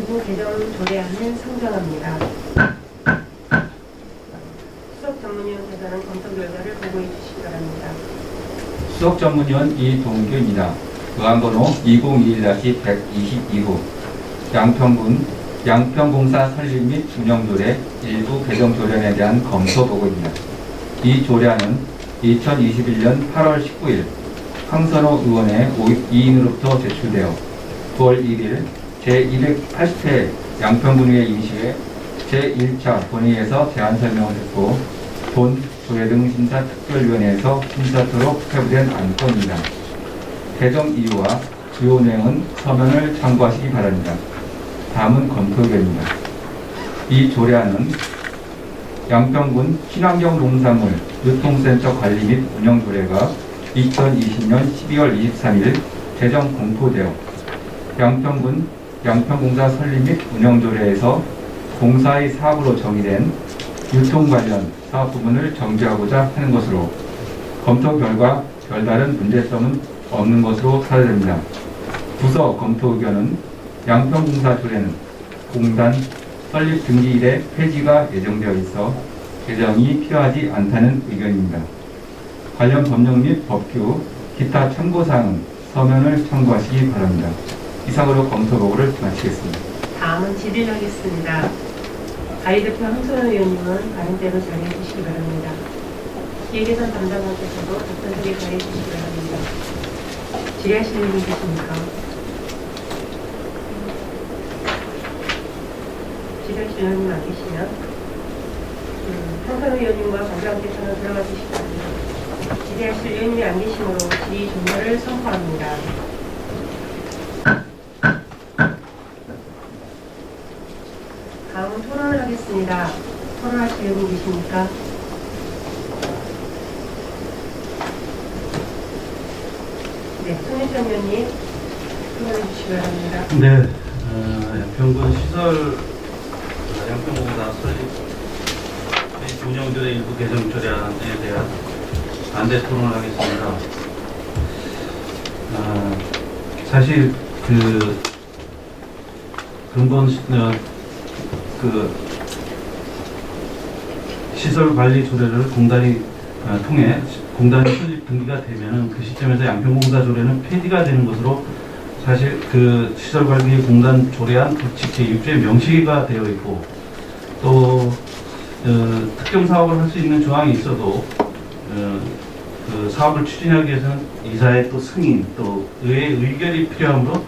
일부 개정 조례안을 상정합니다. 수석 전문위원께서는 검토 결과를 보고해 주시기 바랍니다. 수석 전문위원 이동규입니다. 의안번호 2021-122호 양평공사 설립 및 운영조례 일부 개정 조례안에 대한 검토 보고입니다. 이 조례안은 2021년 8월 19일 황선호 의원의 2인으로부터 제출되어 9월 1일 제280회 양평군의회 임시회 제1차 본회의에서 제안 설명을 듣고 본 조례 등 심사특별위원회에서 심사토록 회부된 안건입니다. 개정 이유와 주요 내용은 서면을 참고하시기 바랍니다. 다음은 검토 의견입니다. 이 조례안은 양평군 친환경 농산물 유통센터 관리 및 운영 조례가 2020년 12월 23일 제정 공포되어 양평군 양평공사 설립 및 운영 조례에서 공사의 사업으로 정의된 유통 관련 사업 부분을 정지하고자 하는 것으로 검토 결과 별다른 문제점은 없는 것으로 사례됩니다. 부서 검토 의견은 양평공사 조례는 공단 설립 등기일에 폐지가 예정되어 있어 개정이 필요하지 않다는 의견입니다. 관련 법령 및 법규, 기타 참고사항은 서면을 참고하시기 바랍니다. 이상으로 검토 보고를 마치겠습니다. 다음은 질의하겠습니다. 가이드표 황선호 의원님은 가능대로 자리해 주시기 바랍니다. 기획예산 담당관께서도 답변드리에 자리해 주시기 바랍니다. 질의하실 의원님 계십니까? 질의하실 의원님 안 계시면 황선호 의원님과 관장께서는 들어가 주시기 바랍니다. 질의하실 의원님이 안 계시므로 질의 종료를 선포합니다. 다음은 토론을 하겠습니다. 토론하실 의원님 계십니까? 네, 손일정 의원님 토론해 주시기 바랍니다. 네, 양평군 시설 양평공사 설립 운영조례 일부 개정 조례안에 대한 반대 토론을 하겠습니다. 사실 근본 시설 관리 조례를 공단이 통해 공단이 설립 등기가 되면은 그 시점에서 양평공사 조례는 폐지가 되는 것으로 사실 그 시설 관리 공단 조례안 제6조에 명시가 되어 있고 또 특정 사업을 할 수 있는 조항이 있어도 그 사업을 추진하기 위해서는 이사의 또 승인 또 의회의 의결이 필요하므로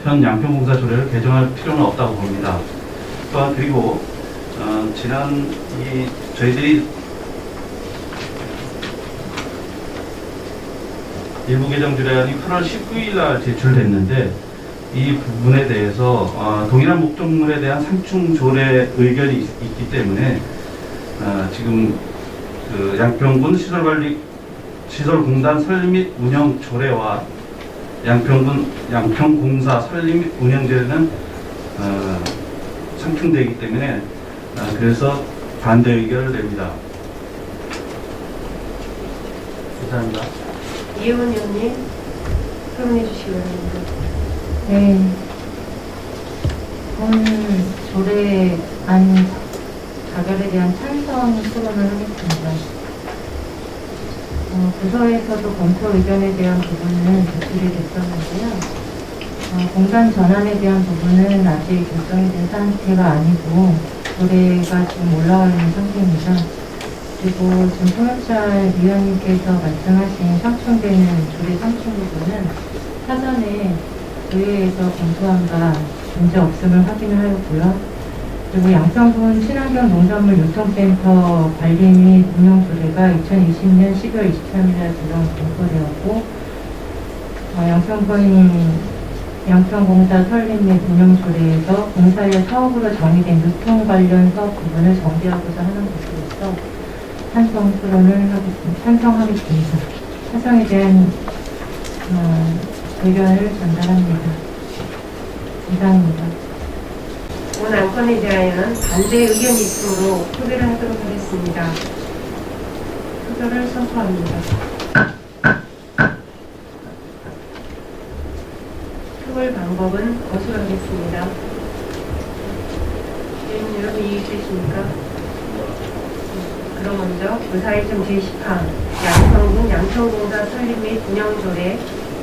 현 양평공사 조례를 개정할 필요는 없다고 봅니다. 또한 그리고 지난 저희들이 일부 개정 조례안이 8월 19일 날 제출됐는데 이 부분에 대해서 동일한 목적물에 대한 상충 조례 의견이 있기 때문에 지금 그 양평군 시설공단 설립 및 운영 조례와 양평공사 설립 및 운영 조례는 상충되기 때문에 그래서 반대 의견을 냅니다. 감사합니다. 이혜원 의원님 토론해 주시기 바랍니다. 네. 본 조례안 가결에 대한 찬성 토론을 하겠습니다. 부서에서도 검토 의견에 대한 부분은 제출이 됐었는데요. 공단 전환에 대한 부분은 아직 결정이 된 상태가 아니고 조례가 지금 올라와 있는 상태입니다. 그리고 지금 통역잘 위원님께서 말씀하신 상충되는 조례 상충 부분은 사전에 의회에서 검토한 바 문제 없음을 확인을 하였고요. 그리고 양평군 친환경 농산물 유통센터 관리 및 운영 조례가 2020년 12월 23일에 제정 공포되었고, 양평공사 설립 및 운영 조례에서 공사의 사업으로 정의된 유통 관련 사업 부분을 정비하고자 하는 것으로서 찬성 토론을 찬성하겠습니다. 찬성에 대한 의견을 전달합니다. 이상입니다. 본 안건에 대하여는 반대 의견이 있으므로 표결을 하도록 하겠습니다. 표결을 선포합니다. 표결 방법은 거수로 하겠습니다. 여러분 이해 있으십니까? 그럼 먼저 의사일정 제10항 양평군 양평공사 설립 및 운영조례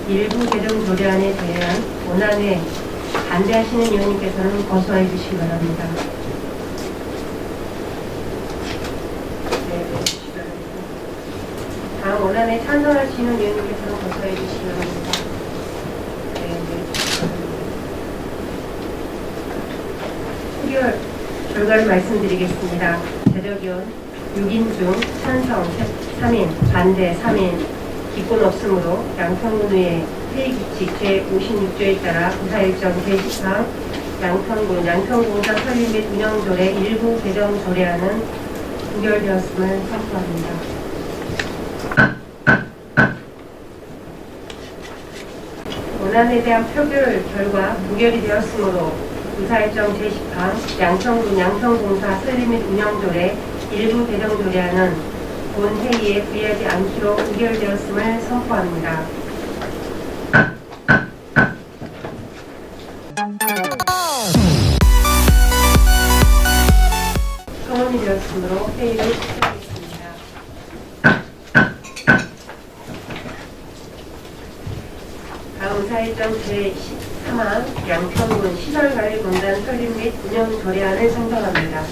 일부 개정 조례안에 대한 원안에 반대하시는 의원님께서는 거부해 주시기 바랍니다. 네, 주시기 바랍니다. 다음 원안에 찬성하시는 의원님께서는 거부해 주시기 바랍니다. 표결 결과를 말씀드리겠습니다. 제적위원 6인 중 찬성 3인, 반대 3인, 기권 없으므로 양평군의회 회의규칙 제56조에 따라 의사일정 제10항 양평군 양평공사 설립 및 운영조례 일부 개정 조례안은 부결되었음을 선포합니다. 원안에 대한 표결 결과 부결이 되었으므로 의사일정 제10항 양평군 양평공사 설립 및 운영조례 일부 개정 조례안은 본 회의에 부의하지 않기로 의결되었음을 선포합니다. 성원이 되었으므로 회의를 시작하겠습니다. 다음 의사일정 제13항 양평군 시설관리공단 설립 및 운영 조례안을 상정합니다.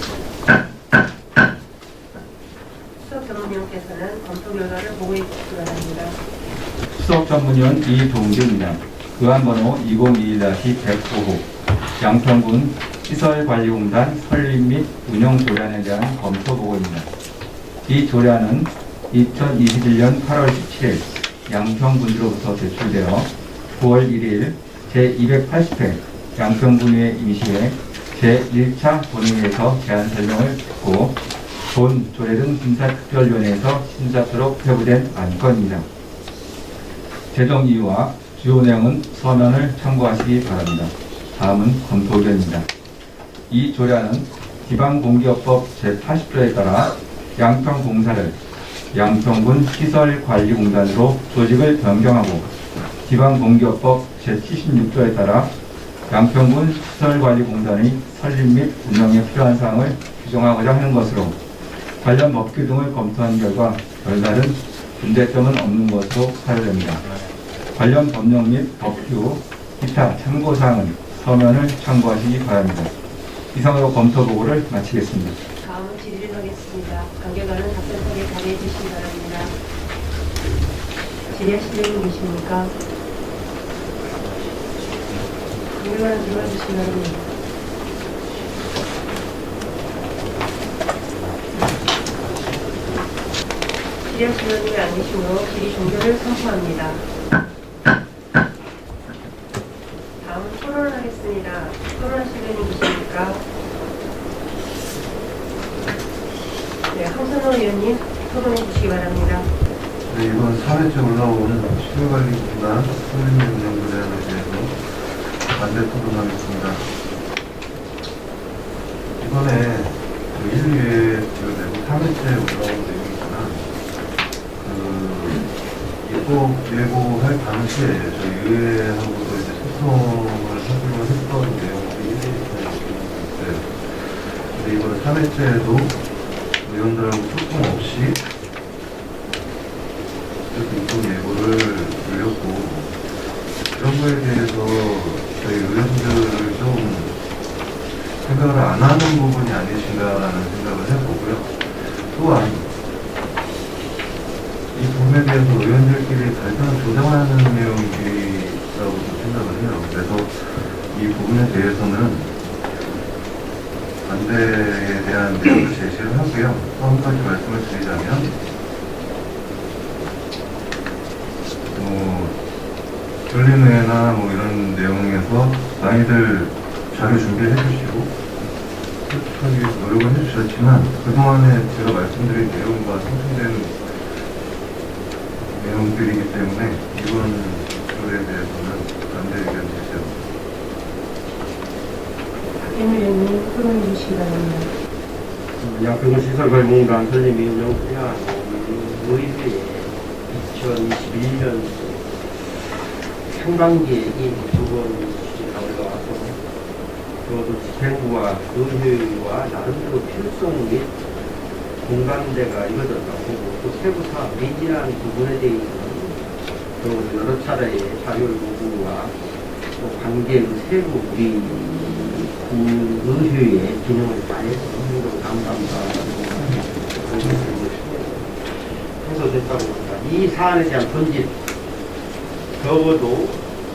수석 전문위원께서는 검토 결과를 보고해 주시기 바랍니다. 수석 전문위원 이동규입니다. 의안번호 2021-105호 양평군 시설관리공단 설립 및 운영 조례안에 대한 검토 보고입니다. 이 조례안은 2021년 8월 17일 양평군으로부터 제출되어 9월 1일 제280회 양평군의회 임시회 제1차 본회의에서 제안 설명을 듣고 본 조례 등 심사특별위원회에서 심사토록 회부된 안건입니다. 제정 이유와 주요 내용은 서면을 참고하시기 바랍니다. 다음은 검토 의견입니다. 이 조례안은 지방공기업법 제80조에 따라 양평공사를 양평군 시설관리공단으로 조직을 변경하고 지방공기업법 제76조에 따라 양평군 시설관리공단의 설립 및 운영에 필요한 사항을 규정하고자 하는 것으로 관련 법규 등을 검토한 결과 별다른 문제점은 없는 것으로 사유됩니다. 관련 법령 및 법규, 기타 참고사항은 서면을 참고하시기 바랍니다. 이상으로 검토 보고를 마치겠습니다. 다음은 질의를 하겠습니다. 관계자는 답변하게 자리해 주시기 바랍니다. 질의하실 분 계십니까? 관계자는 들어와 주시기 바랍니다. 질의하실 분이 안 계시므로 질의 종결을 선포합니다. 다음 토론을 하겠습니다. 토론하실 분이 계십니까? 네, 황선호 의원님 토론해 주시기 바랍니다. 네, 이번 4회째 올라오는 시설관리공단 설립 및 운영 조례안에 대해서 반대 토론하겠습니다. 이번에 1, 2회 되고 3회째 올라온 내용이지만 입법 예고할 당시에 저희 의회하고도 이제 소통을 하기로 했던 내용들이 1, 2회에 있어요. 근데 이번에 3회째에도 의원들하고 소통 없이 이렇게 입법 예고를 올렸고 이런 거에 대해서 저희 의원들을 좀 생각을 안 하는 부분이 아니신가라는 생각을 해보고요. 또한 이 부분에 대해서 의원들끼리 갈등을 조정하는 내용이라고 생각을 해요. 그래서 이 부분에 대해서는 반대에 대한 내용을 제시를 하고요. 또 한 가지 말씀을 드리자면 전린회나 이런 내용에서 많이들 자료 준비를 해주시고 솔직하게 노력을 해주셨지만 그동안에 제가 말씀드린 내용과 상충되는 내용들이기 때문에 이번 조례에 대해서는 반대 의견 제시합니다. 박현우 의원님 토론해 주시기 바랍니다. 양평군 시설관리공단 설립 및 운영 조례안 의회에 2021년 상반기에 이 두 번 추진하고 올라와서 저도 집행부와 의회와 나름대로 필요성 및 공감대가 이루어졌다고 보고 또 세부 사업 매진한 부분에 대해서는 또 여러 차례의 자료 요구와 또 관계의 세부 우리 의회의 기능을 다해서 행동 감사하다고 해소됐다고 합니다. 이 사안에 대한 본질 적어도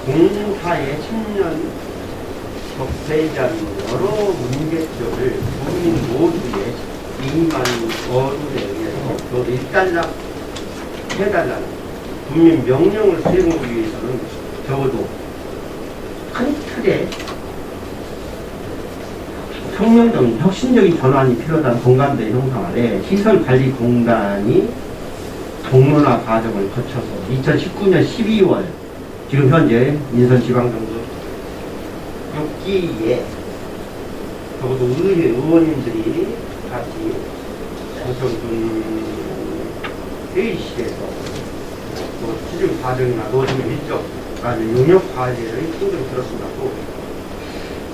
공사의 10년 적폐이란 여러 문제점을 국민 모두의 2만 어른에 의해서 또 해달라는 국민 명령을 수행하기 위해서는 적어도 큰 틀에 혁명적인 혁신적인 전환이 필요하다는 공감대 형성 아래 시설관리공단이 공론화 과정을 거쳐서 2019년 12월 지금 현재 인선지방정부 6기에 적어도 의회 의원님들이 같이 장성준 회의실에서 또 추진 과정이나 노동 일정 아니 용역 과제를 충분히 들었습니다. 또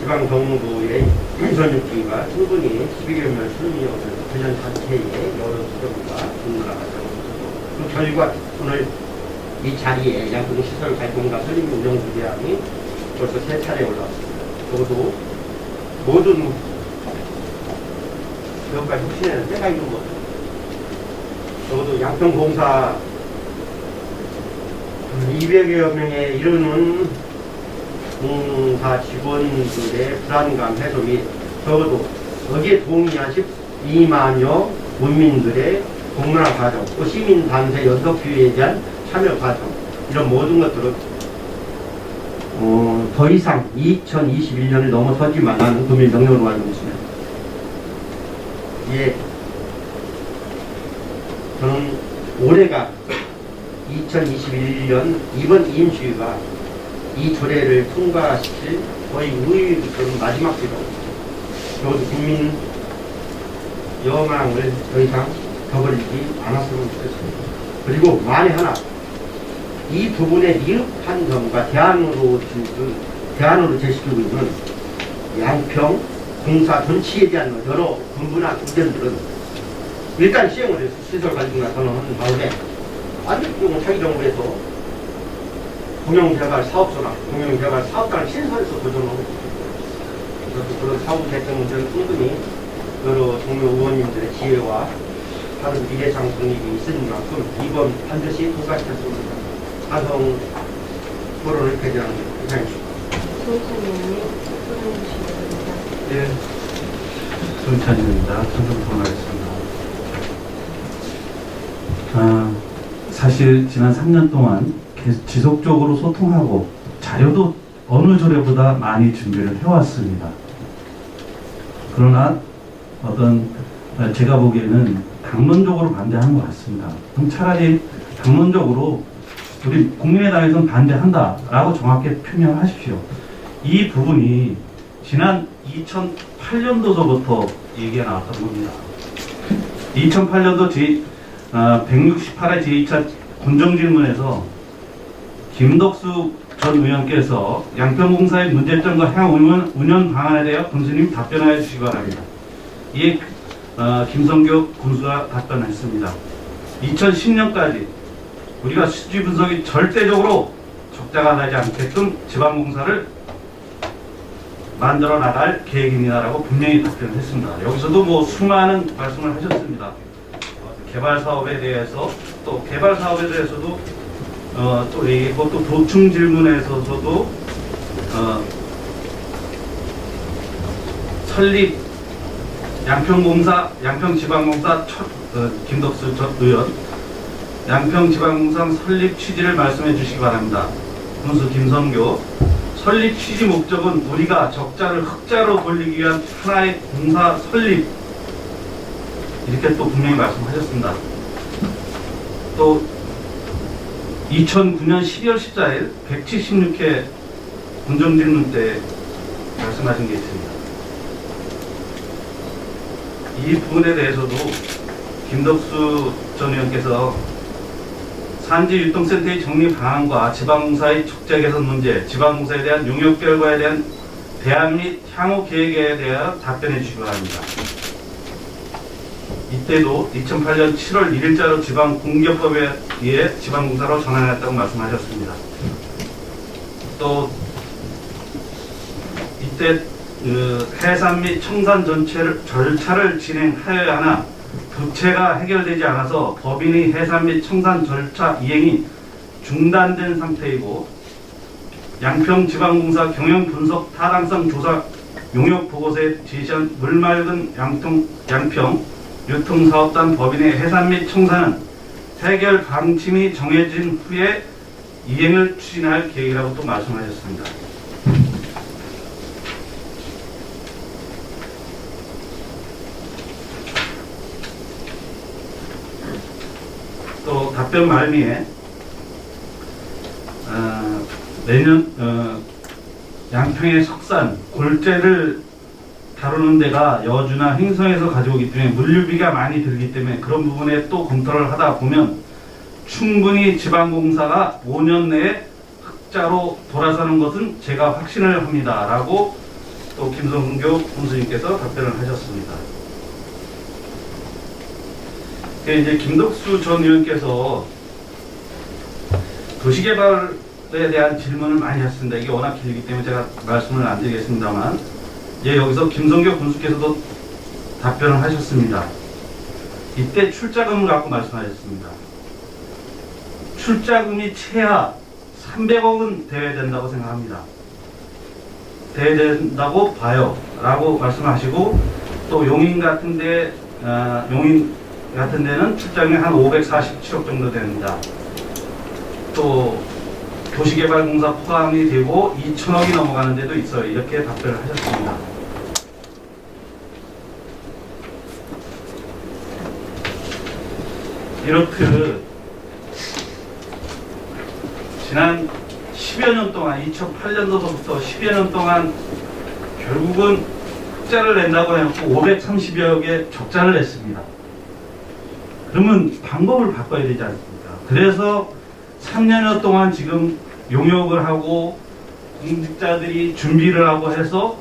지방정부의 인선육기가 충분히 12개월 순위여서 관련 단체의 여러 지점과 공론화 과정을 거쳐서 그 결과 오늘 이 자리에 양평시설 발전과 설립 운영주대안이 벌써 3차례 올라왔습니다. 적어도 모든 지역과 혁신에는 때가 있는 것. 적어도 양평공사 200여 명에 이르는 공사 직원들의 불안감 해소 및 적어도 여기에 동의한 12만여 국민들의 공론화 과정, 또 시민단체 연석기회에 대한 참여 과정, 이런 모든 것들은 더 이상 2021년을 넘어서지만 하는 국민 명령으로 알고 있습니다. 예, 저는 올해가 2021년 이번 임시위가 이 조례를 통과시킬 거의 우위부터는 마지막 기도. 저도 국민 여망을 더 이상 저버리지 않았으면 좋겠습니다. 그리고 만에 하나 이 부분에 미흡한 점과 대안으로 제시되고 있는 양평 공사 전체에 대한 여러 분분한 의견들은 일단 시행을 해서 시설 관리나 선언한 다음에 안전공은 차기 정부에서 공영개발 사업소나 공영개발 사업단을 신설해서 도전하고 있습니다. 그런 사업 대책 문제는 충분히 여러 동료 의원님들의 지혜와 다른 미래상 독립이 있을 만큼 이번 반드시 통과시켰습니다. 가성 토론을 개진하는 이상입니다. 손수님 소개해 주시기 바랍니다. 예, 손찬입니다. 천성 토론하겠습니다. 사실 지난 3년 동안 지속적으로 소통하고 자료도 어느 조례보다 많이 준비를 해왔습니다. 그러나 제가 보기에는 당론적으로 반대하는 것 같습니다. 그럼 차라리 당론적으로 우리 국민의당에서는 반대한다라고 정확히 표명하십시오. 이 부분이 지난 2008년도서부터 얘기가 나왔던 겁니다. 2008년도 168회 제2차 군정질문에서 김덕수 전 의원께서 양평공사의 문제점과 향후 운영 방안에 대해 군수님 답변해 주시기 바랍니다. 이에 김성교 군수가 답변했습니다. 2010년까지 우리가 수지 분석이 절대적으로 적자가 나지 않게끔 지방공사를 만들어 나갈 계획입니다라고 분명히 답변했습니다. 여기서도 뭐 수많은 말씀을 하셨습니다. 개발 사업에 대해서도 또 얘기했고, 또 도충 질문에서도 설립 양평지방공사 김덕수 전 의원 양평지방공사 설립 취지를 말씀해 주시기 바랍니다. 군수 김성교 설립 취지 목적은 우리가 적자를 흑자로 돌리기 위한 하나의 공사 설립, 이렇게 또 분명히 말씀하셨습니다. 또 2009년 12월 14일 176회 군정질문 때 말씀하신 게 있습니다. 이 부분에 대해서도 김덕수 전 의원께서 산지유통센터의 정리 방안과 지방공사의 적자 개선 문제, 지방공사에 대한 용역 결과에 대한 대안 및 향후 계획에 대한 답변해 주시기 바랍니다. 이때도 2008년 7월 1일자로 지방공기업법에 의해 지방공사로 전환했다고 말씀하셨습니다. 또 이때 해산 및 청산 절차를 진행하여야 하나 부채가 해결되지 않아서 법인의 해산 및 청산 절차 이행이 중단된 상태이고 양평지방공사 경영분석 타당성 조사 용역 보고서에 제시한 물맑은 양평 유통사업단 법인의 해산 및 청산은 해결 방침이 정해진 후에 이행을 추진할 계획이라고 또 말씀하셨습니다. 또 답변 말미에 내년 양평의 석산, 골재를 다루는 데가 여주나 횡성에서 가져오기 때문에 물류비가 많이 들기 때문에 그런 부분에 또 검토를 하다 보면 충분히 지방공사가 5년 내에 흑자로 돌아서는 것은 제가 확신을 합니다. 라고 또 김성교 군수님께서 답변을 하셨습니다. 이제 김덕수 전 의원께서 도시개발에 대한 질문을 많이 하셨습니다. 이게 워낙 길기 때문에 제가 말씀을 안 드리겠습니다만, 여기서 김성교 군수께서도 답변을 하셨습니다. 이때 출자금을 갖고 말씀하셨습니다. 출자금이 최하 300억은 돼야 된다고 생각합니다. 돼야 된다고 봐요. 라고 말씀하시고, 또 용인 같은 데는 출자금이 한 547억 정도 됩니다. 또 도시개발공사 포함이 되고 2천억이 넘어가는 데도 있어요. 이렇게 답변을 하셨습니다. 이렇듯 지난 10여 년 동안 2008년도부터 10여 년 동안 결국은 흑자를 낸다고 해놓고 530여억의 적자를 냈습니다. 그러면 방법을 바꿔야 되지 않습니까? 그래서 3년여 동안 지금 용역을 하고 공직자들이 준비를 하고 해서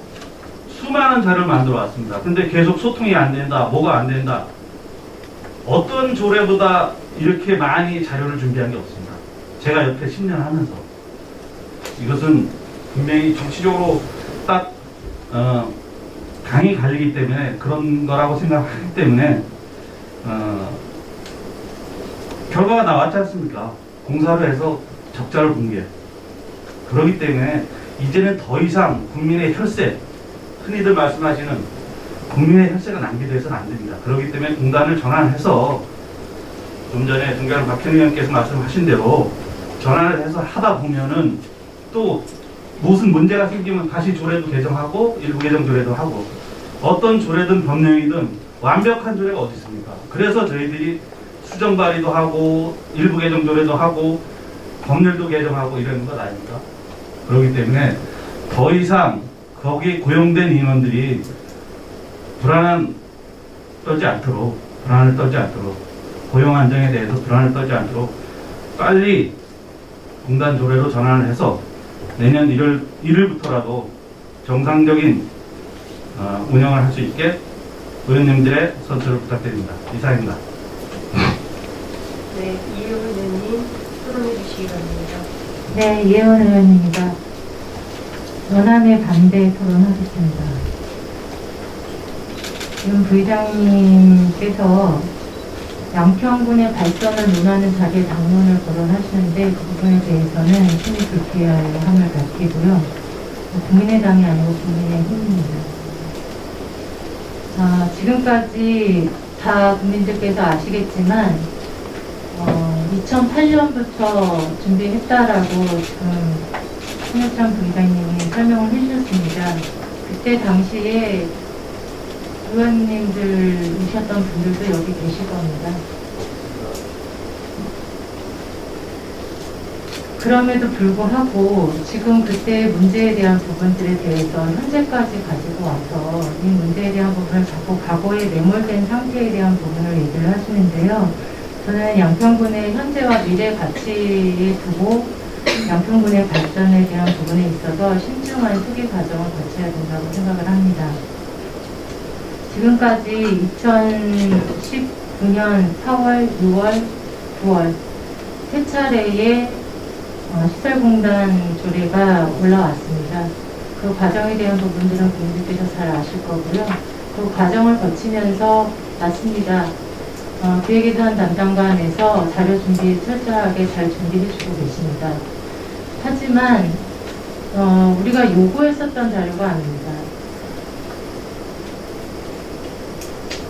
수많은 자료를 만들어 왔습니다. 근데 계속 소통이 안 된다, 뭐가 안 된다. 어떤 조례보다 이렇게 많이 자료를 준비한 게 없습니다. 제가 옆에 10년 하면서. 이것은 분명히 정치적으로 딱 당이 갈리기 때문에 그런 거라고 생각하기 때문에 결과가 나왔지 않습니까? 공사를 해서 적자를 본 게. 그렇기 때문에 이제는 더 이상 국민의 혈세, 흔히들 말씀하시는 국민의 혈세가 낭비돼서는 안 됩니다. 그렇기 때문에 공단을 전환해서 좀 전에 존경하는 박현희 의원께서 말씀하신 대로 전환을 해서 하다 보면은 또 무슨 문제가 생기면 다시 조례도 개정하고 일부 개정 조례도 하고 어떤 조례든 법령이든 완벽한 조례가 어디 있습니까? 그래서 저희들이 수정 발의도 하고 일부 개정 조례도 하고 법률도 개정하고 이러는 것 아닙니까? 그렇기 때문에 더 이상 거기에 고용된 인원들이 불안을 떨지 않도록 고용 안정에 대해서 불안을 떨지 않도록 빨리 공단 조례로 전환을 해서 내년 1일부터라도 정상적인 운영을 할 수 있게 의원님들의 선처를 부탁드립니다. 이상입니다. 네, 이혜원 의원님 토론해 주시기 바랍니다. 네, 이혜원 의원입니다. 원안에 반대 토론하겠습니다. 지금 부의장님께서 양평군의 발전을 논하는 자리에 당론을 거론하시는데 그 부분에 대해서는 심히 불쾌함을 밝히고요. 국민의당이 아니고 국민의힘입니다. 지금까지 다 국민들께서 아시겠지만 2008년부터 준비했다라고 지금 신혁찬 부의장님이 설명을 해주셨습니다. 그때 당시에 의원님들이셨던 분들도 여기 계실 겁니다. 그럼에도 불구하고 지금 그때 문제에 대한 부분들에 대해서 현재까지 가지고 와서 이 문제에 대한 부분을 자꾸 과거에 매몰된 상태에 대한 부분을 얘기를 하시는데요. 저는 양평군의 현재와 미래 가치에 두고 양평군의 발전에 대한 부분에 있어서 심층 신중한 초기 과정을 거쳐야 된다고 생각을 합니다. 지금까지 2019년 4월, 6월, 9월 세 차례의 시설공단 조례가 올라왔습니다. 그 과정에 대한 부분들은 국민들께서 잘 아실 거고요. 그 과정을 거치면서 맞습니다. 기획예산 담당관에서 자료 준비 철저하게 잘 준비해주고 계십니다. 하지만 우리가 요구했었던 자료가 아닙니다.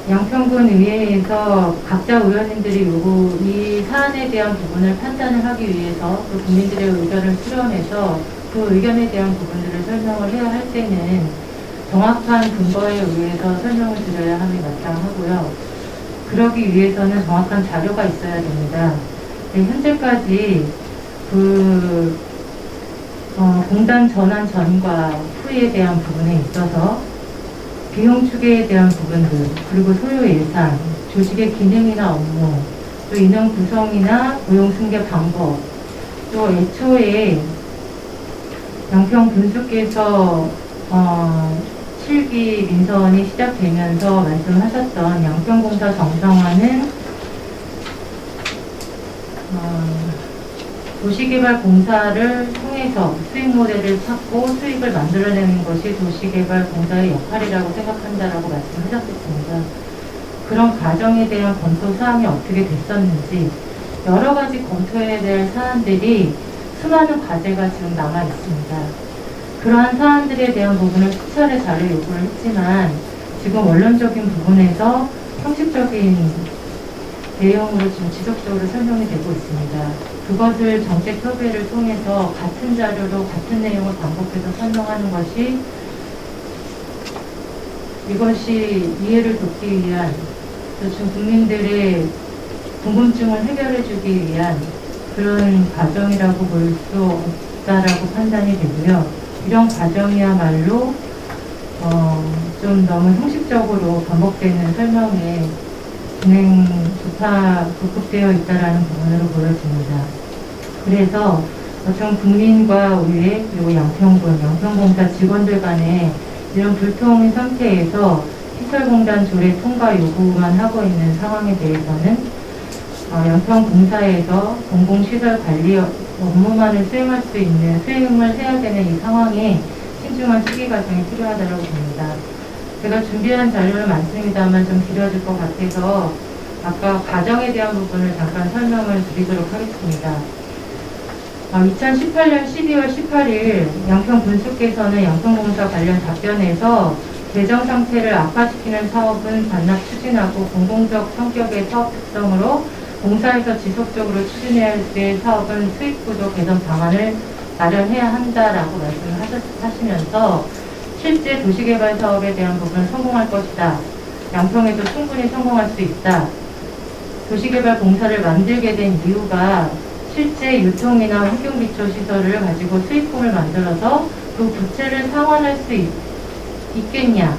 양평군 의회에서 각자 의원님들이 이 사안에 대한 부분을 판단을 하기 위해서 또 국민들의 의견을 수렴해서 그 의견에 대한 부분들을 설명을 해야 할 때는 정확한 근거에 의해서 설명을 드려야 함이 마땅하고요. 그러기 위해서는 정확한 자료가 있어야 됩니다. 현재까지 공단 전환 전과 후에 대한 부분에 있어서 비용 추계에 대한 부분들, 그리고 소요 예산, 조직의 기능이나 업무, 또 인원 구성이나 고용 승계 방법, 또 애초에 양평 군수께서 7기 민선이 시작되면서 말씀하셨던 양평공사 정상화는 도시개발공사를 통해서 수익 모델을 찾고 수익을 만들어내는 것이 도시개발공사의 역할이라고 생각한다라고 말씀하셨습니다. 그런 과정에 대한 검토 사항이 어떻게 됐었는지 여러 가지 검토해야 될 사안들이 수많은 과제가 지금 남아 있습니다. 그러한 사안들에 대한 부분을 수차례 자료 요구를 했지만 지금 원론적인 부분에서 형식적인 내용으로 지금 지속적으로 설명이 되고 있습니다. 그것을 정책협의를 통해서 같은 자료로 같은 내용을 반복해서 설명하는 것이 이것이 이해를 돕기 위한 지금 국민들의 궁금증을 해결해주기 위한 그런 과정이라고 볼 수 없다라고 판단이 되고요. 이런 과정이야말로 좀 너무 형식적으로 반복되는 설명에 진행 조차 급급되어 있다라는 부분으로 보여집니다. 그래서 전 국민과 의회 그리고 양평군, 양평공사 직원들 간에 이런 불통 상태에서 시설공단 조례 통과 요구만 하고 있는 상황에 대해서는 양평공사에서 공공시설 관리 업무만을 수행할 수 있는 수행을 해야 되는 이 상황에 신중한 초기 과정이 필요하다고 봅니다. 제가 준비한 자료는 많습니다만 좀 길어질 것 같아서 아까 과정에 대한 부분을 잠깐 설명을 드리도록 하겠습니다. 2018년 12월 18일 양평 군수께서는 양평공사 관련 답변에서 재정 상태를 악화시키는 사업은 반납 추진하고 공공적 성격의 사업 특성으로 공사에서 지속적으로 추진해야 될 사업은 수익구조 개선 방안을 마련해야 한다라고 말씀을 하시면서 실제 도시개발 사업에 대한 부분은 성공할 것이다. 양평에도 충분히 성공할 수 있다. 도시개발 공사를 만들게 된 이유가 실제 유통이나 환경기초 시설을 가지고 수익금을 만들어서 그 부채를 상환할 수 있겠냐.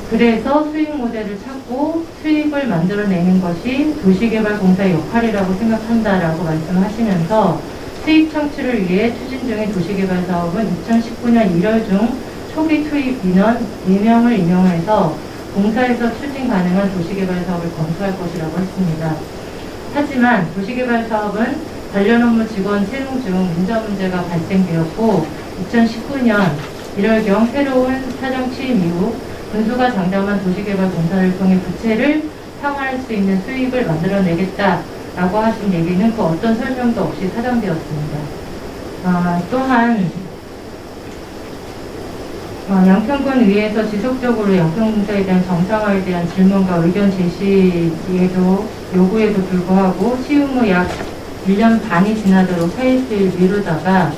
그래서 수익 모델을 찾고 수익을 만들어내는 것이 도시개발공사의 역할이라고 생각한다라고 말씀하시면서 수익 창출을 위해 추진 중인 도시개발 사업은 2019년 1월 중 초기 투입 인원 4명을 임용해서 공사에서 추진 가능한 도시개발 사업을 검토할 것이라고 했습니다. 하지만 도시개발 사업은 관련 업무 직원 채용 중 인사 문제가 발생되었고 2019년 1월경 새로운 사장 취임 이후 군수가 장담한 도시개발 공사를 통해 부채를 상환할 수 있는 수익을 만들어내겠다라고 하신 얘기는 그 어떤 설명도 없이 사장되었습니다. 또한 양평군 의회에서 지속적으로 양평공사에 대한 정상화에 대한 질문과 의견 제시에도 요구에도 불구하고 시험 후 약 1년 반이 지나도록 사일수일 미루다가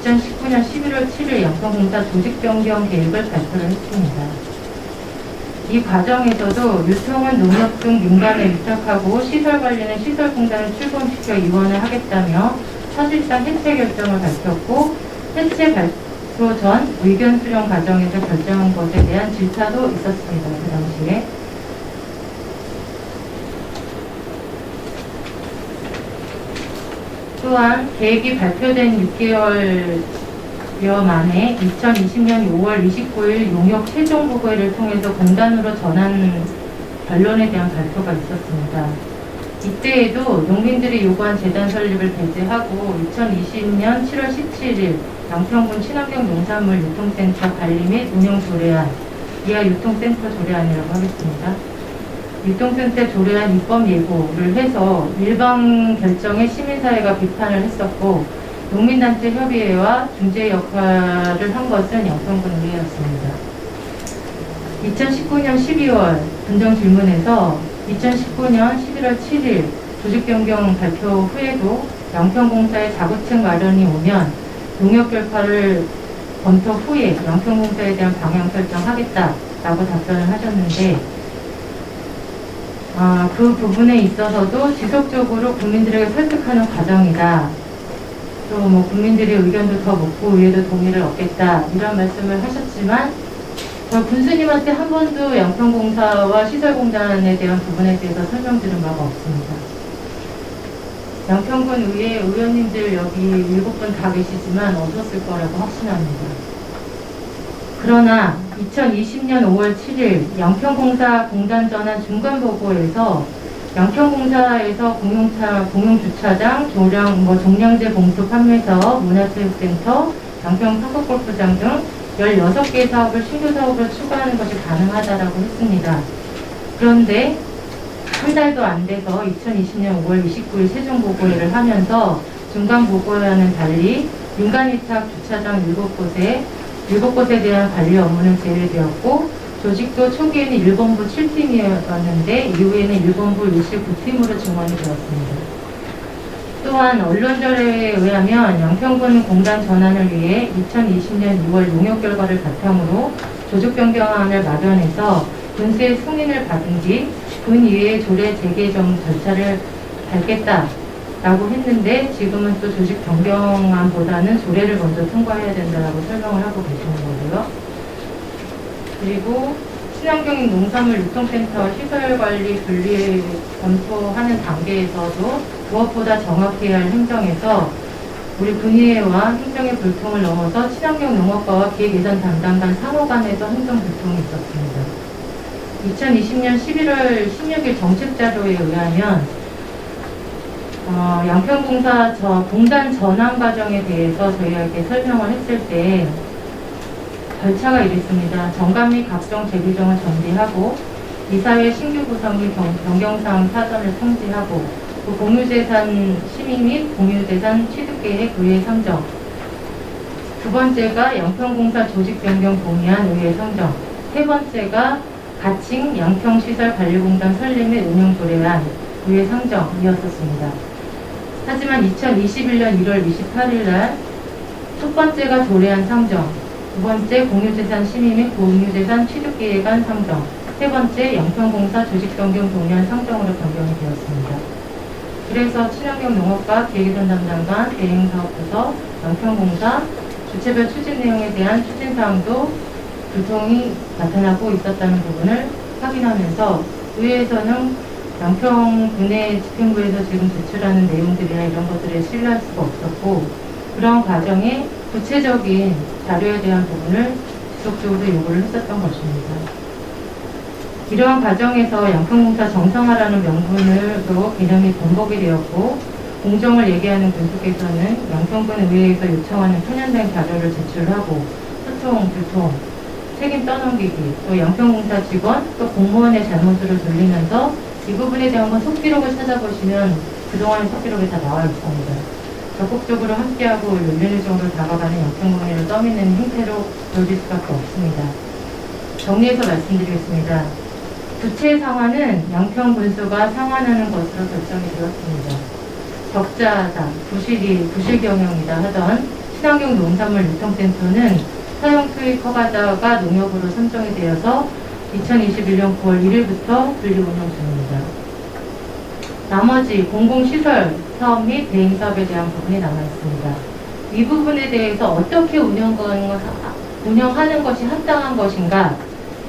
2019년 11월 7일 양평공사 조직 변경 계획을 발표를 했습니다. 이 과정에서도 유통은 농협 등 민간에 위탁하고 시설 관리는 시설공단을 출범시켜 이원을 하겠다며 사실상 해체 결정을 밝혔고 해체 발표 전 의견 수렴 과정에서 결정한 것에 대한 질타도 있었습니다. 그 당시에. 또한 계획이 발표된 6개월 만에 2020년 5월 29일 용역 최종 보고회를 통해서 공단으로 전환 결론에 대한 발표가 있었습니다. 이때에도 농민들이 요구한 재단 설립을 배제하고 2020년 7월 17일 양평군 친환경 농산물 유통센터 관리 및 운영 조례안, 이하 유통센터 조례안이라고 하겠습니다. 유통센터 조례안 입법 예고를 해서 일방 결정에 시민사회가 비판을 했었고 농민단체 협의회와 중재 역할을 한 것은 양평군 의회였습니다. 2019년 12월 분정 질문에서 2019년 11월 7일 조직 변경 발표 후에도 양평공사의 자구책 마련이 오면 용역 결과를 검토 후에 양평공사에 대한 방향 설정하겠다라고 답변을 하셨는데 그 부분에 있어서도 지속적으로 국민들에게 설득하는 과정이다. 또 뭐 국민들의 의견도 더 묻고 의회도 동의를 얻겠다 이런 말씀을 하셨지만 군수님한테 한 번도 양평공사와 시설공단에 대한 부분에 대해서 설명드린 바가 없습니다. 양평군 의회 의원님들 여기 7분 다 계시지만 얻었을 거라고 확신합니다. 그러나 2020년 5월 7일 양평공사 공단 전환 중간보고에서 양평공사에서 공용주차장, 종량제 봉투 판매사업, 문화체육센터, 양평 사업골프장 등 16개 사업을 신규 사업으로 추가하는 것이 가능하다라고 했습니다. 그런데 한 달도 안 돼서 2020년 5월 29일 세종 보고회를 하면서 중간 보고회와는 달리 민간위탁 주차장 7곳에 대한 관리 업무는 제외되었고 조직도 초기에는 1본부 7팀이었는데 이후에는 1본부 29팀으로 증원이 되었습니다. 또한 언론절에 의하면 양평군 공단 전환을 위해 2020년 6월 용역 결과를 바탕으로 조직 변경안을 마련해서 군수의 승인을 받은 뒤 군 이외의 조례 재개정 절차를 밟겠다라고 했는데 지금은 또 조직 변경안보다는 조례를 먼저 통과해야 된다라고 설명을 하고 계시는 거고요. 그리고 친환경 농산물 유통센터 시설관리 분리 검토하는 단계에서도 무엇보다 정확해야 할 행정에서 우리 군의회와 행정의 불통을 넘어서 친환경 농업과와 기획예산 담당 간 상호 간에도 행정 불통이 있었습니다. 2020년 11월 16일 정책자료에 의하면 양평공사 공단 전환 과정에 대해서 저희에게 설명을 했을 때 절차가 이랬습니다. 정감 및 각종 재규정을 정비하고 이사회 신규 구성 및 변경사항 사전을 통지하고 그 공유재산 심의 및 공유재산 취득계획 의회 선정. 두 번째가 양평공사 조직 변경 동의안 의회 선정. 세 번째가 가칭 양평시설관리공단 설립 및 운영 조례안 의회 선정이었었습니다. 하지만 2021년 1월 28일 날 첫 번째가 조례안 상정, 두 번째 공유재산 심의 및 공유재산 취득계획안 상정, 세 번째 양평공사 조직변경 동의안 상정으로 변경이 되었습니다. 그래서 친환경 농업과 기획예산 담당관, 대행사업부서, 양평공사, 주체별 추진 내용에 대한 추진사항도 불통이 나타나고 있었다는 부분을 확인하면서 의회에서는 양평군의 집행부에서 지금 제출하는 내용들이나 이런 것들에 신뢰할 수가 없었고 그런 과정에 구체적인 자료에 대한 부분을 지속적으로 요구를 했었던 것입니다. 이러한 과정에서 양평공사 정상화라는 명분으로 개념이 번복이 되었고 공정을 얘기하는 군수께서는 양평군 의회에서 요청하는 편향된 자료를 제출하고 소통, 교통, 책임 떠넘기기, 또 양평공사 직원, 또 공무원의 잘못으로 돌리면서 이 부분에 대한 건 속기록을 찾아보시면 그동안의 속기록이 다 나와 있습니다. 적극적으로 함께하고 윤리적으로 다가가는 양평군의를 떠미는 행태로 보여질 수밖에 없습니다. 정리해서 말씀드리겠습니다. 부채 상환은 양평군수가 상환하는 것으로 결정이 되었습니다. 적자다, 부실 경영이다 하던 친환경 농산물 유통센터는 사용 수익 허가자가 농협으로 선정이 되어서 2021년 9월 1일부터 분리 운영 중입니다. 나머지 공공시설 사업 및 대행사업에 대한 부분이 남아있습니다. 이 부분에 대해서 어떻게 운영하는 것이 합당한 것인가,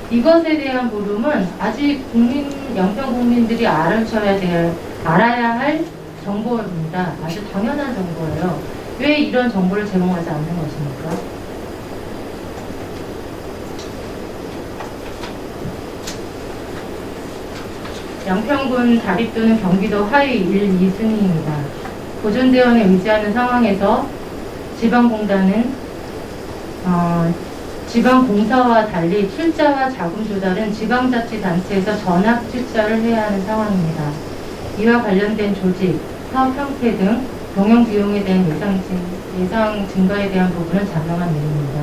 이것에 대한 물음은 아직 양평 국민들이 알아야 할 정보입니다. 아주 당연한 정보예요. 왜 이런 정보를 제공하지 않는 것입니까? 양평군 자립도는 경기도 하위 1, 2순위입니다. 보존대원에 의지하는 상황에서 지방공단은 지방공사와 달리 출자와 자금 조달은 지방자치단체에서 전압 출자를 해야 하는 상황입니다. 이와 관련된 조직, 사업 형태 등 경영 비용에 대한 예상 증가에 대한 부분은 자명한 내용입니다.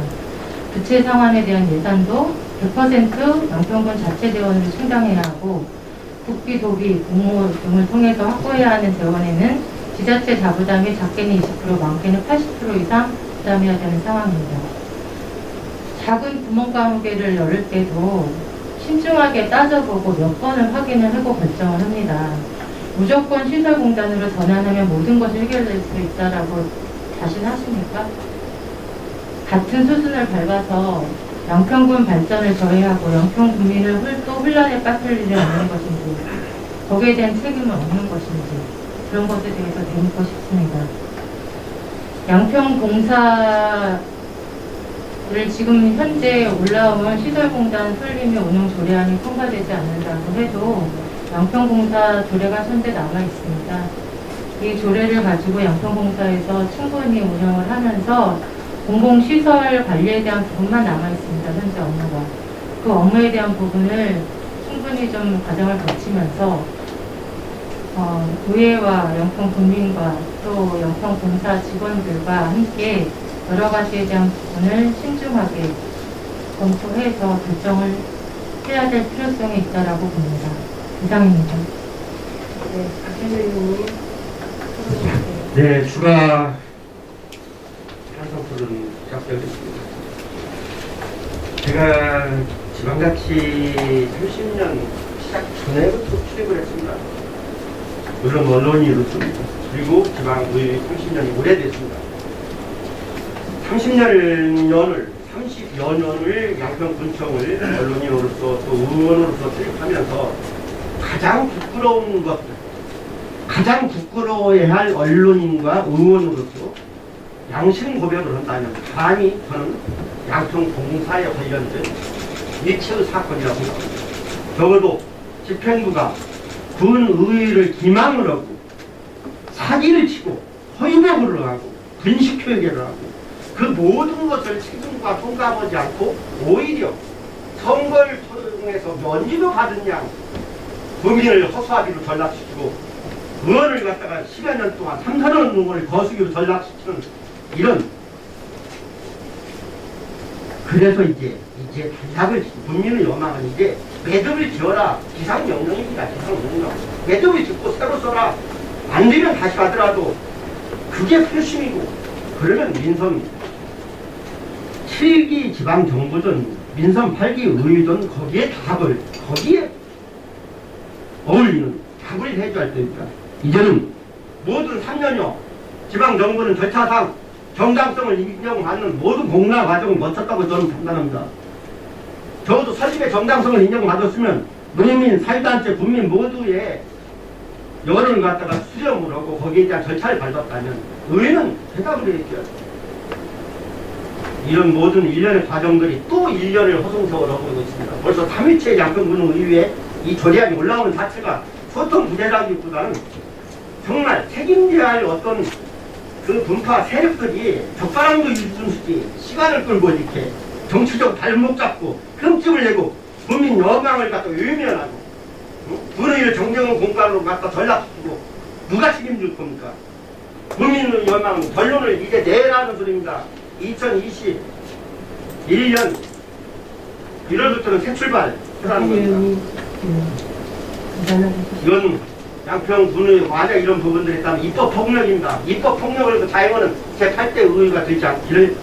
부채 상환에 대한 예산도 100% 양평군 자체 재원으로 충당해야 하고 국비, 도비, 공모 등을 통해서 확보해야 하는 재원에는 지자체 자부담이 작게는 20%, 많게는 80% 이상 부담해야 되는 상황입니다. 작은 구멍가게를 열을 때도 신중하게 따져보고 몇 번을 확인을 하고 결정을 합니다. 무조건 시설공단으로 전환하면 모든 것이 해결될 수 있다라고 자신하십니까? 같은 수순을 밟아서 양평군 발전을 저해하고 양평 국민을 또 혼란에 빠뜨릴 일이 없는 것인지, 거기에 대한 책임은 없는 것인지, 그런 것에 대해서 대묻고 싶습니다. 양평공사를 지금 현재 올라온 시설공단 설립 및 운영 조례안이 통과되지 않는다고 해도 양평공사 조례가 현재 남아 있습니다. 이 조례를 가지고 양평공사에서 충분히 운영을 하면서 공공시설 관리에 대한 부분만 남아 있습니다. 현재 업무가. 그 업무에 대한 부분을 충분히 좀 과정을 거치면서 의회와 양평 국민과 또 양평공사 직원들과 함께 여러 가지에 대한 부분을 신중하게 검토해서 결정을 해야 될 필요성이 있다라고 봅니다. 이상입니다. 네, 박현우 의원님. 네, 추가 찬성 토론 시작되었습니다. 제가 지방자치 30년 시작 전에부터 출입을 했습니다. 물론 언론인으로서입니다. 그리고 지방의 30년이 오래됐습니다. 30여 년을 양평군청을 언론인으로서 또 의원으로서 출입하면서 가장 부끄러운 것, 가장 부끄러워야 할 언론인과 의원으로서 양심 고백을 한다면 감히 저는 양평공사에 관련된 일체의 사건이라고 생각합니다. 적어도 집행부가 군의회를 기망을 하고 사기를 치고 허위보고를 하고 분식회계를 하고 그 모든 것을 책임과 통감하지 않고 오히려 선거를 통해서 면죄부 받은 양 국민을 허수아비로 전락시키고 의원을 갖다가 10여 년 동안 3, 4년 의원을 거수기로 전락시키는 이런, 그래서 이제 답을 국민의 여망은 이제 매듭을 지어라. 기상명령입니다. 기상명령. 매듭을 짓고 새로 써라. 안 되면 다시 가더라도 그게 표심이고, 그러면 민선입니다. 7기 지방정부든 민선 8기 의회든 거기에 어울리는 답을 해줘야 할 때입니다. 이제는 모든 3년여 지방정부는 절차상 정당성을 인정받는 모든 공론화 과정을 거쳤다고 저는 판단합니다. 적어도 설립의 정당성을 인정받았으면 농민, 사회단체, 국민 모두의 여론을 갖다가 수렴을 하고 거기에 대한 절차를 밟았다면 의회는 대답을 해줘야 돼요. 이런 모든 일련의 과정들이 또 1년을 허송세월 하고 있습니다. 벌써 3일째 양평군 의회에 이 조례안이 올라오는 자체가 소통 부재라기보다는 정말 책임져야 할 어떤 그 분파 세력들이 적반하장도 일순수지 시간을 끌고 이렇게 정치적 발목 잡고 흠집을 내고 국민 여망을 갖다 외면하고 군의를 정정한 공간으로 갖다 전락시키고 누가 책임질 겁니까? 국민의 여망 결론을 이제 내라는 소리입니다. 2021년 1월부터는 새 출발 하라는 겁니다. 이건 양평군의 만약 이런 부분들이 있다면 입법폭력입니다. 입법폭력을 자행하는 제8대 의회가 되지 않기를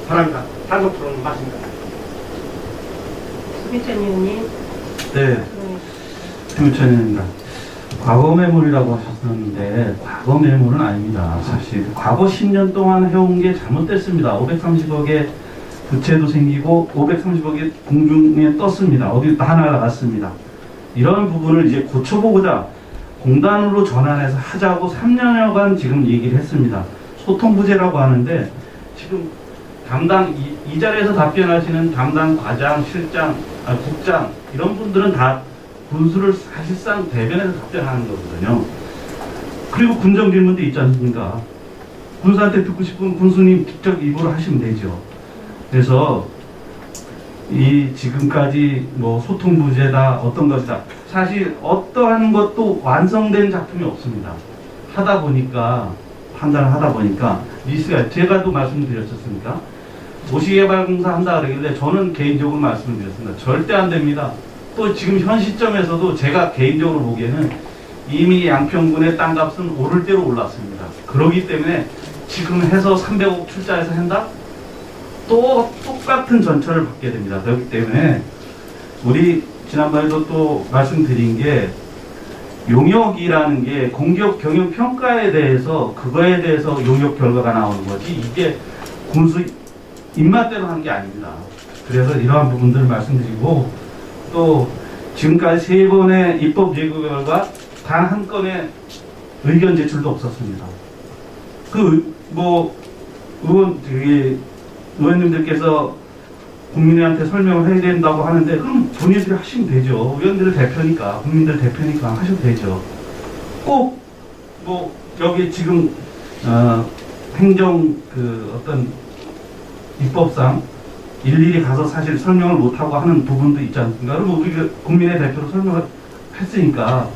바랍니다. 단속 토론은 맞습니다. 수비천 의원님. 네, 김우천입니다. 과거 매물이라고 하셨는데 과거 매물은 아닙니다. 사실 과거 10년 동안 해온 게 잘못됐습니다. 530억의 부채도 생기고 530억이 공중에 떴습니다. 어디 하나 나갔습니다. 이런 부분을 이제 고쳐보고자 공단으로 전환해서 하자고 3년여간 지금 얘기를 했습니다. 소통부재라고 하는데 지금 담당 이 자리에서 답변하시는 담당 과장, 실장, 국장 이런 분들은 다 군수를 사실상 대변해서 답변하는 거거든요. 그리고 군정 질문도 있지 않습니까? 군수한테 듣고 싶으면 군수님 직접 입으로 하시면 되죠. 그래서 이 지금까지 뭐 소통 부재다 어떤 것이다 사실 어떠한 것도 완성된 작품이 없습니다. 하다 보니까 판단을 하다 보니까 미스가 제가 또 말씀드렸었습니까? 도시개발공사 한다 그러길래 저는 개인적으로 말씀을 드렸습니다. 절대 안 됩니다. 또 지금 현 시점에서도 제가 개인적으로 보기에는 이미 양평군의 땅값은 오를 대로 올랐습니다. 그렇기 때문에 지금 해서 300억 출자해서 한다? 또 똑같은 전철을 받게 됩니다. 그렇기 때문에 우리 지난번에도 또 말씀드린 게 용역이라는 게 공격 경영 평가에 대해서 그거에 대해서 용역 결과가 나오는 거지 이게 군수 입맛대로 하는 게 아닙니다. 그래서 이러한 부분들을 말씀드리고 또 지금까지 3번의 입법 제고 결과 단 한 건의 의견 제출도 없었습니다. 의원님들께서 국민들한테 설명을 해야 된다고 하는데 그럼 본인들이 하시면 되죠. 의원들 대표니까 국민들 대표니까 하셔도 되죠. 꼭 뭐 여기 지금 행정 어떤 입법상 일일이 가서 사실 설명을 못하고 하는 부분도 있지 않습니까? 그럼 우리 국민의 대표로 설명을 했으니까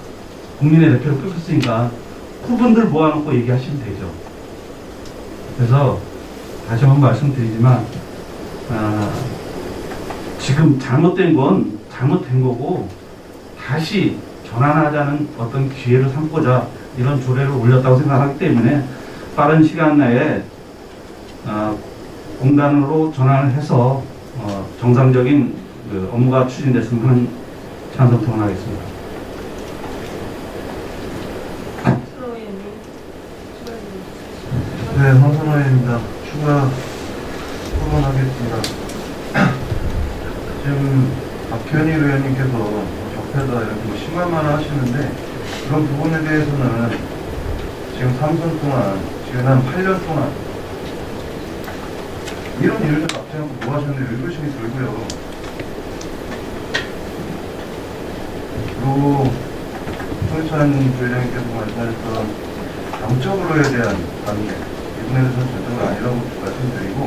국민의 대표로 뽑혔으니까 그분들 모아놓고 얘기하시면 되죠. 그래서 다시 한번 말씀드리지만 지금 잘못된 건 잘못된 거고 다시 전환하자는 어떤 기회를 삼고자 이런 조례를 올렸다고 생각하기 때문에 빠른 시간 내에 공단으로 전환을 해서 정상적인 업무가 추진됐으면 하는 찬성 토론하겠습니다. 네, 황선호입니다. 추가 토론하겠습니다. 지금 박현희 의원님께서 적폐다 이렇게 심할만 하시는데 그런 부분에 대해서는 지금 3선 동안, 지금 한 8년 동안 이런 일을 답지 않고 뭐 하셨는데 의구심이 들고요. 그리고 손희찬 부회장님께서 말씀하셨던 정적으로에 대한 관계 이 부분에 대해서는 절대로 아니라고 말씀드리고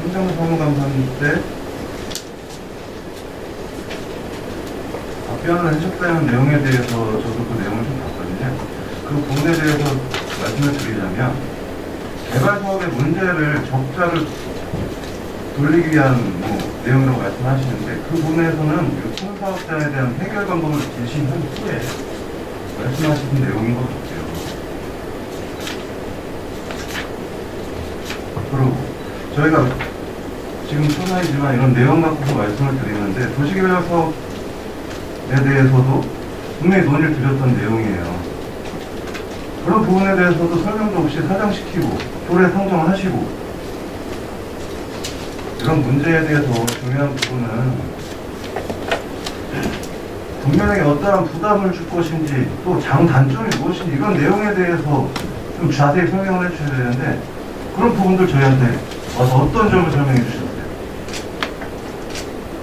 행정사무감사님 때 답변을 해줬다는 내용에 대해서 저도 그 내용을 좀 봤거든요. 그 부분에 대해서 말씀을 드리자면 개발 사업의 문제를 적자를 돌리기 위한 내용이라고 말씀하시는데 그 부분에서는 총사업자에 대한 해결 방법을 제시한 후에 말씀하시는 내용인 것 같아요. 앞으로 저희가 지금 소상이지만 이런 내용 갖고서 말씀을 드리는데 도시개발 사업에 대해서도 분명히 논의를 드렸던 내용이에요. 그런 부분에 대해서도 설명도 없이 사장시키고 조례 상정을 하시고 이런 문제에 대해서 중요한 부분은 국민에게 어떠한 부담을 줄 것인지 또 장단점이 무엇인지 이런 내용에 대해서 좀 자세히 설명을 해주셔야 되는데 그런 부분들 저희한테 와서 어떤 점을 설명해 주셨어요?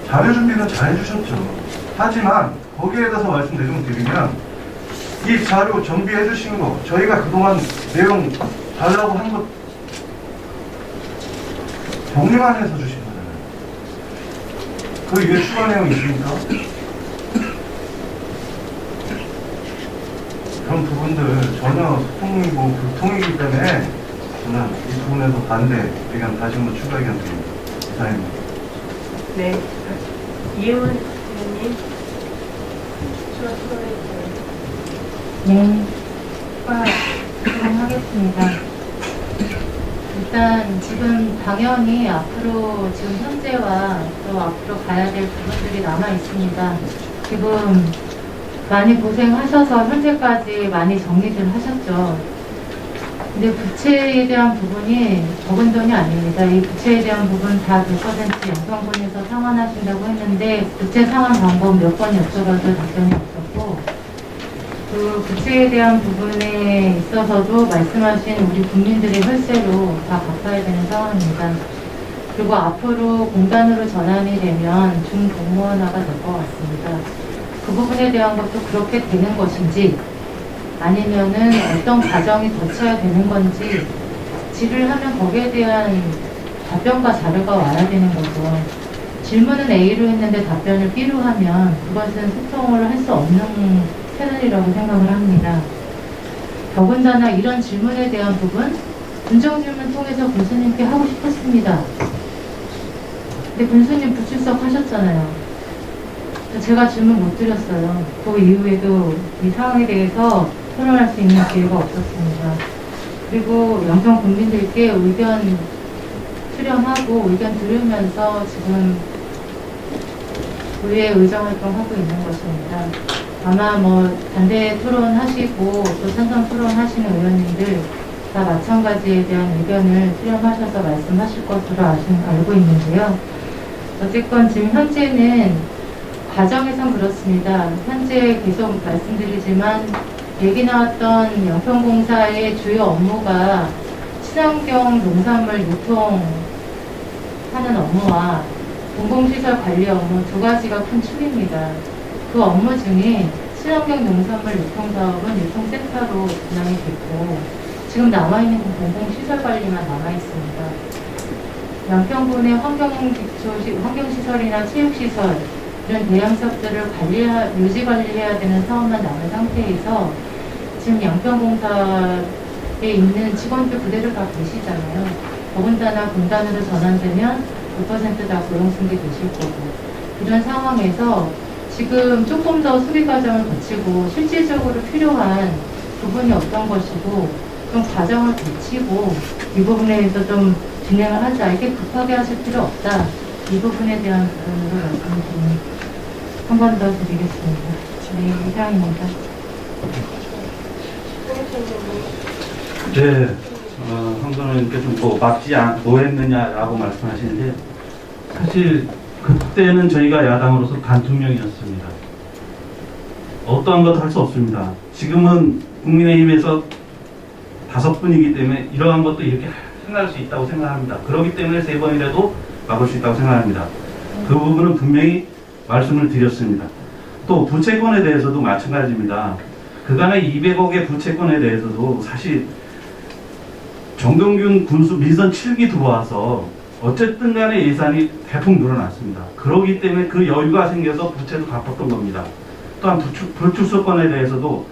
자료 준비는 잘 해주셨죠. 하지만 거기에 대해서 말씀드리면 이 자료 정비해 주신 거 저희가 그동안 내용 달라고 한 것 정리만 해서 주신 거잖아요. 그 위에 추가 내용이 있습니까? 그런 부분들 전혀 소통이고 불통이기 때문에 저는 이 부분에서 반대 의견 다시 한번 추가 의견 드립니다. 이상입니다. 네. 이혜원 의원님. 추가 토론해주세요. 네, 진행하겠습니다. 일단 지금 당연히 앞으로 지금 현재와 또 앞으로 가야 될 부분들이 남아 있습니다. 지금 많이 고생하셔서 현재까지 많이 정리를 하셨죠. 근데 부채에 대한 부분이 적은 돈이 아닙니다. 이 부채에 대한 부분 다 100% 양평군에서 상환하신다고 했는데 부채 상환 방법 몇 번 여쭤봐도 답변이 없었고 그 부채에 대한 부분에 있어서도 말씀하신 우리 국민들의 혈세로 다 갚아야 되는 상황입니다. 그리고 앞으로 공단으로 전환이 되면 중공무원화가 될 것 같습니다. 그 부분에 대한 것도 그렇게 되는 것인지 아니면은 어떤 과정이 거쳐야 되는 건지 질의를 하면 거기에 대한 답변과 자료가 와야 되는 거죠. 질문은 A로 했는데 답변을 B로 하면 그것은 소통을 할 수 없는 패널이라고 생각을 합니다. 더군다나 이런 질문에 대한 부분 군정질문 통해서 군수님께 하고 싶었습니다. 근데 군수님 불출석 하셨잖아요. 제가 질문 못 드렸어요. 그 이후에도 이 상황에 대해서 토론할 수 있는 기회가 없었습니다. 그리고 양평 국민들께 의견 수렴하고 의견 들으면서 지금 의회 의정활동하고 있는 것입니다. 아마 뭐 반대 토론하시고 또 찬성 토론하시는 의원님들 다 마찬가지에 대한 의견을 수렴하셔서 말씀하실 것으로 알고 있는데요. 어쨌건 지금 현재는 과정에선 그렇습니다. 현재 계속 말씀드리지만 얘기 나왔던 양평공사의 주요 업무가 친환경 농산물 유통하는 업무와 공공시설 관리 업무 두 가지가 큰 축입니다. 그 업무 중에 친환경 농산물 유통사업은 유통센터로 진행이 됐고 지금 남아있는 건 공공시설 관리만 남아있습니다. 양평군의 환경시설이나 체육시설 이런 대형사업들을 유지 관리해야 되는 사업만 남은 상태에서 지금 양평공사에 있는 직원들 그대로 다 계시잖아요. 더군다나 공단으로 전환되면 100%다 고용승계 되실 거고 이런 상황에서 지금 조금 더 수리 과정을 거치고 실질적으로 필요한 부분이 어떤 것이고 좀 과정을 거치고 이 부분에 대해서 좀 진행을 하자. 이게 급하게 하실 필요 없다. 이 부분에 대한 부분으로 말씀드립니다. 한 번 더 드리겠습니다. 네, 이상입니다. 네, 황선호님께서 뭐 했느냐라고 말씀하시는데 사실 그때는 저희가 야당으로서 단투명이었습니다. 어떠한 것도 할 수 없습니다. 지금은 국민의힘에서 5분이기 때문에 이러한 것도 이렇게 생각할 수 있다고 생각합니다. 그렇기 때문에 3번이라도 막을 수 있다고 생각합니다. 그 부분은 분명히 말씀을 드렸습니다. 또 부채권에 대해서도 마찬가지입니다. 그간의 200억의 부채권에 대해서도 사실 정동균 군수 민선 7기 들어와서 어쨌든 간에 예산이 대폭 늘어났습니다. 그러기 때문에 그 여유가 생겨서 부채도 갚았던 겁니다. 또한 불출석권에 대해서도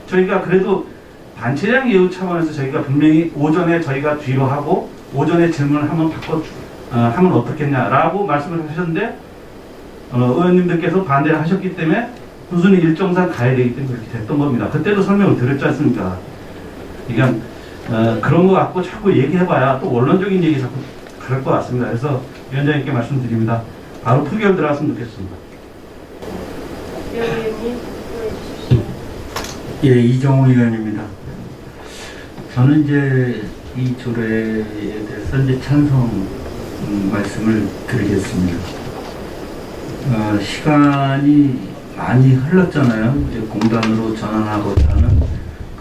저희가 그래도 반체량 예우 차원에서 저희가 분명히 오전에 저희가 뒤로 하고 오전에 질문을 한번 하면 어떻겠냐라고 말씀을 하셨는데 의원님들께서 반대를 하셨기 때문에 군수는 일정상 가야 되기 때문에 그렇게 됐던 겁니다. 그때도 설명을 드렸지 않습니까? 그냥 그런 거 갖고 자꾸 얘기해봐야 또 원론적인 얘기 자꾸 그럴 것 같습니다. 그래서 위원장님께 말씀드립니다. 바로 표결 들어갔으면 좋겠습니다. 예, 이종호 의원입니다. 저는 이제 이 조례에 대해서 이제 찬성 말씀을 드리겠습니다. 시간이 많이 흘렀잖아요. 이제 공단으로 전환하고자 하는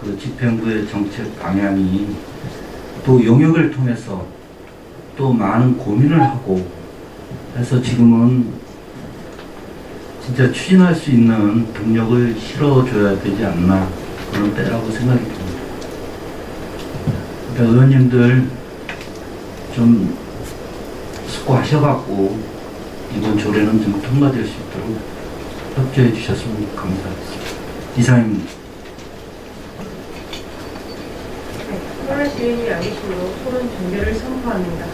그 집행부의 정책 방향이 또 용역을 통해서 또 많은 고민을 하고 해서 지금은 진짜 추진할 수 있는 동력을 실어줘야 되지 않나 그런 때라고 생각이 듭니다. 그러니까 의원님들 좀 수고하셔갖고 이번 조례는 좀 통과될 수 있도록 협조해 주셨으면 감사하겠습니다. 이상입니다. 네, 토론 시인이 안 계시므로 토론 종결을 선포합니다.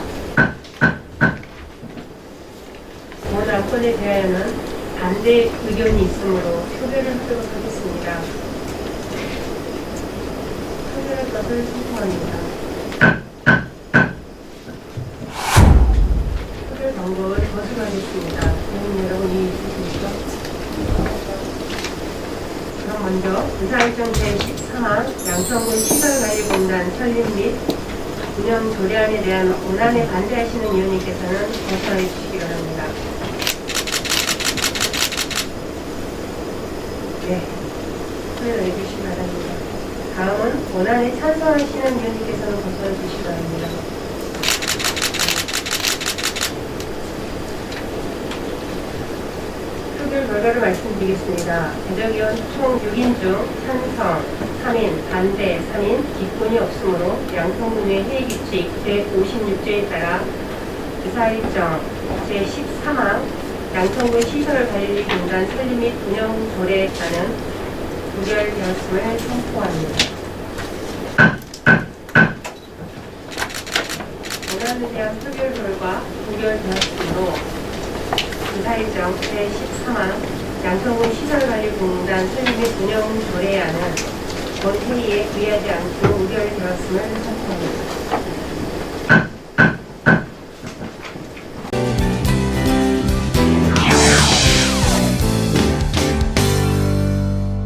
본 안건에 대하여는 반대 의견이 있으므로 표결을 하도록 하겠습니다. 표결의 것을 선포합니다. 표결 방법을 거스하겠습니다. 여러분 이해 있으십니까? 그럼 먼저 의사일정 제13항 양평군 시설관리공단 설립 및 운영 조례안에 대한 원안에 반대하시는 의원님께서는 거부해 주시기 바랍니다. 네, 소개해 주시기 바랍니다. 다음은 원안에 찬성하시는 의원님께서는 거부해 주시기 바랍니다. 표결 결과를 말씀드리겠습니다. 대적위원 총 6인 중 찬성 3인, 반대 3인, 기권이 없으므로 양평군의 회의규칙 제56조에 따라 의사일정 제13항 양평군 시설관리공단 설립 및 운영조례에 따른 부결되었음을 선포합니다. 원안에 대한 표결 결과 부결되었으므로 의사일정 제13항 양평군 시설관리공단 설립 및 운영조례안은 본 회의에 의하지 않고 의결되었음을 선포합니다.